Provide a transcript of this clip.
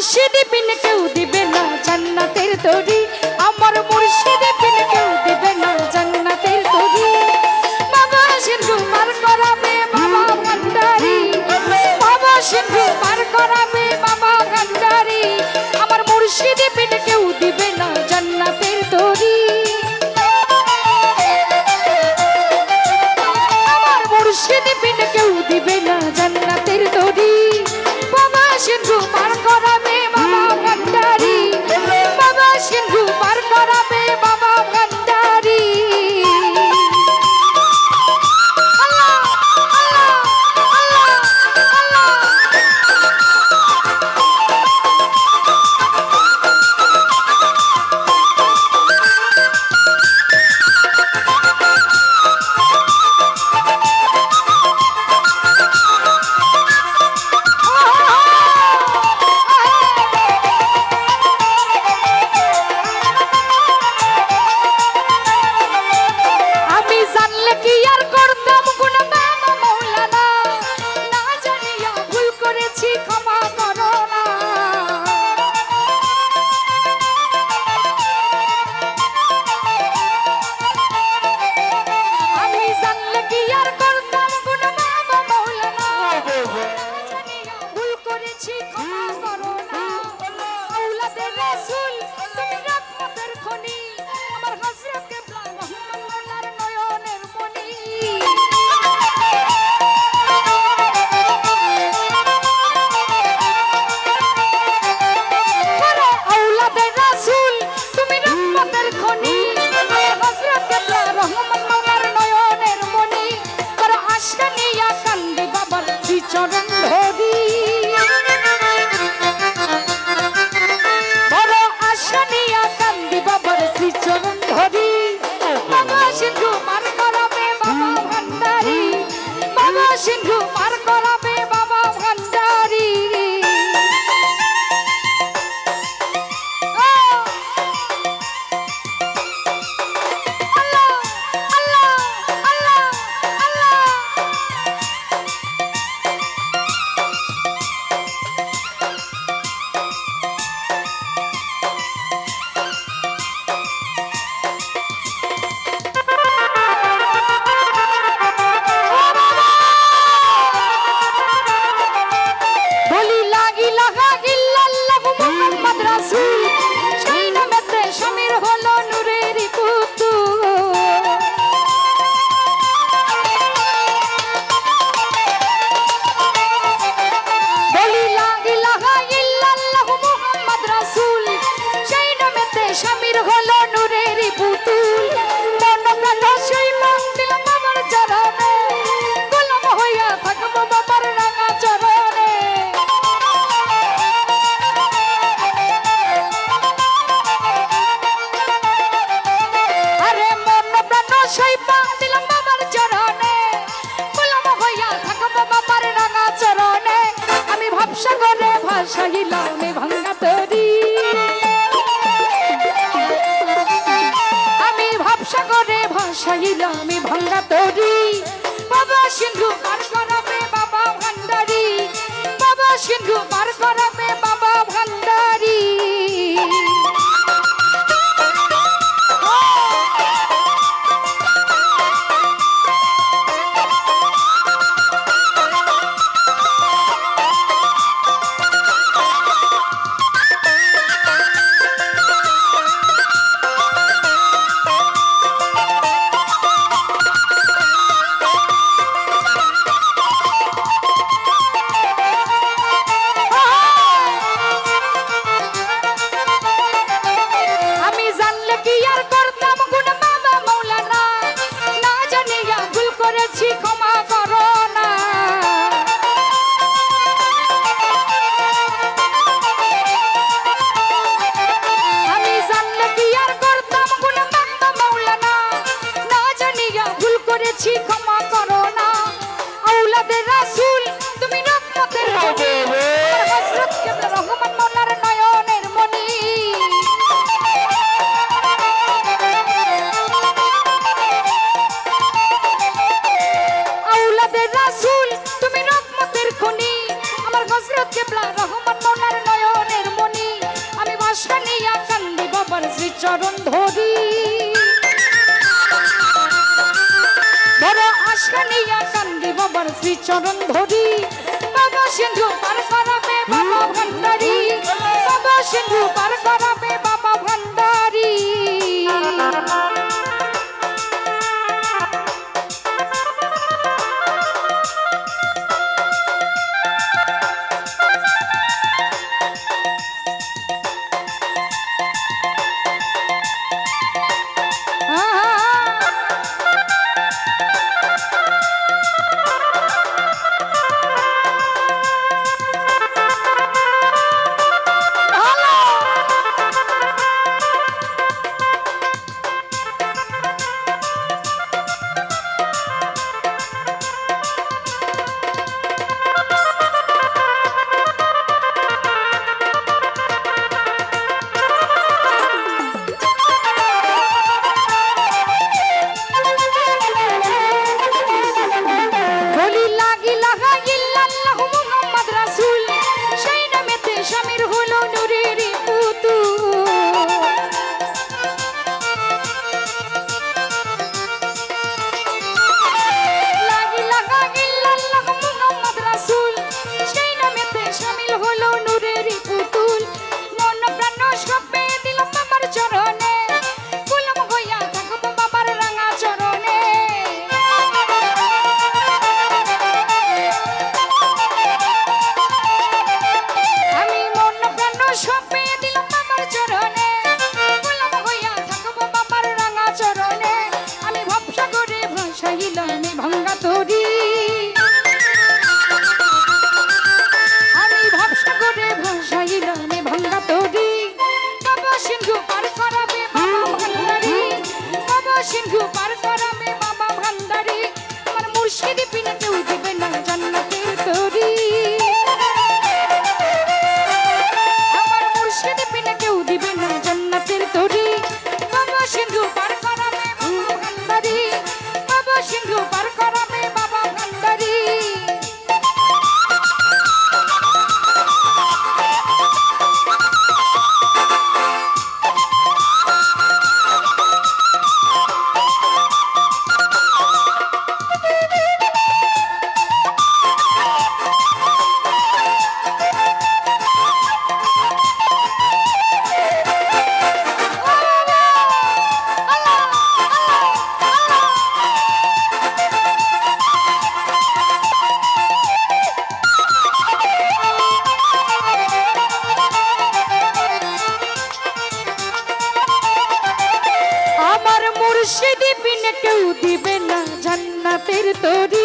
মুর্শিদ বিন কেউ দিবে না জান্নাতের তরি, আমার মুর্শিদ বিন কেউ দিবে না জান্নাতের তরি। বাবা সিন্ধু পার করাবে বাবা ভান্ডারি, বাবা সিন্ধু পার করাবে বাবা ভান্ডারি, আমার মুর্শিদ বিন কেউ দিবে না জান্নাতের তরি। আমার মুর্শিদ বিন কেউ দিবে না জান্নাতের তরি। বাবা সিন্ধু পার করাবে বাবা ভান্ডারি, বাবা সিন্ধু পার করাবে বাবা ভান্ডারি। আল্লাহ আল্লাহ আল্লাহ আল্লাহ। আমি জানলে কি আর করতাম গুণ বাবা মৌলানা, না জানিয়া ভুল করেছি ক্ষমা করো না। আমি জানলে কি আর করতাম গুণ বাবা মৌলানা, জানিয়া ভুল করেছি ক্ষমা করো না। আওলাদে রাসূল তুমি রহমতের খনি, আমার হযরত কিবলা রহমাতুল্লাহর নয়নের মনি। আরে আওলাদে রাসূল তুমি রহমতের খনি, আমার হযরত কিবলা রহমাতুল্লাহর নয়নের মনি। আর আশকানিয়া কান্দে বাবার চরণ ধরি, বড় আশা নিয়া কান্দি বাবার শ্রীচরণ ধরি। বাবা সিন্ধু পার করাবে বাবা ভান্ডারি, বাবা সিন্ধু পার করাবে বাবা ভান্ডারি। আল্লাহ আল্লাহ আল্লাহ আল্লাহ। বলি লা ইলাহা ইল্লাল্লাহু মুহাম্মদ রাসূল, সেই নামেতে শামির হলো নূরের পুতুল। বলি লা ইলাহা ইল্লাল্লাহু মুহাম্মদ রাসূল, সেই নামেতে শামির হলো নূরের পুতুল। মন প্রাণ সেই মন দিলাম বাবার চরণে, গোলাম হইয়া থাকবো বাবার রাঙা চরণে। আরে মন প্রাণ সেই মন দিলাম বাবার চরণে, গোলাম হইয়া থাকবো বাবার রাঙা চরণে। আমি ভাবসাগরে ভাসাইলাম ভাঙ্গা তরি, আমি ভাবসাগরে ভাসাইলাম ভাঙ্গা তরি। বাবা সিন্ধু পার করাবে বাবা ভান্ডারি, বাবা সিন্ধু পার করাবে বাবা ভান্ডারি। আমি জানলে কি আর করতাম গুণ বাবা মৌলানা, না জানিয়া ভুল করেছি ক্ষমা করো না। আমি জানলে কি আর করতাম গুণ বাবা মৌলানা, না জানিয়া ভুল করেছি ক্ষমা করো না। আওলাদে রাসূল তুমি রহমতের খনি, আমার হযরত কিবলা রহমাতুল্লাহর নয়নের মনি। আওলাদে রাসূল তুমি রহমতের খনি, আমার হযরত কিবলা রহমাতুল্লাহর নয়নের মনি। বাবার শ্রীচরণ ধরি বড় আশা নিয়া কান্দি বাবার শ্রীচরণ ধরি বাবা সিন্ধু পার করাবে বাবা ভান্ডারি বাবা সিন্ধু পার করাবে বাবা ভান্ডারি মুর্শিদি বিনে কেউ দিবে না জান্নাতের তরি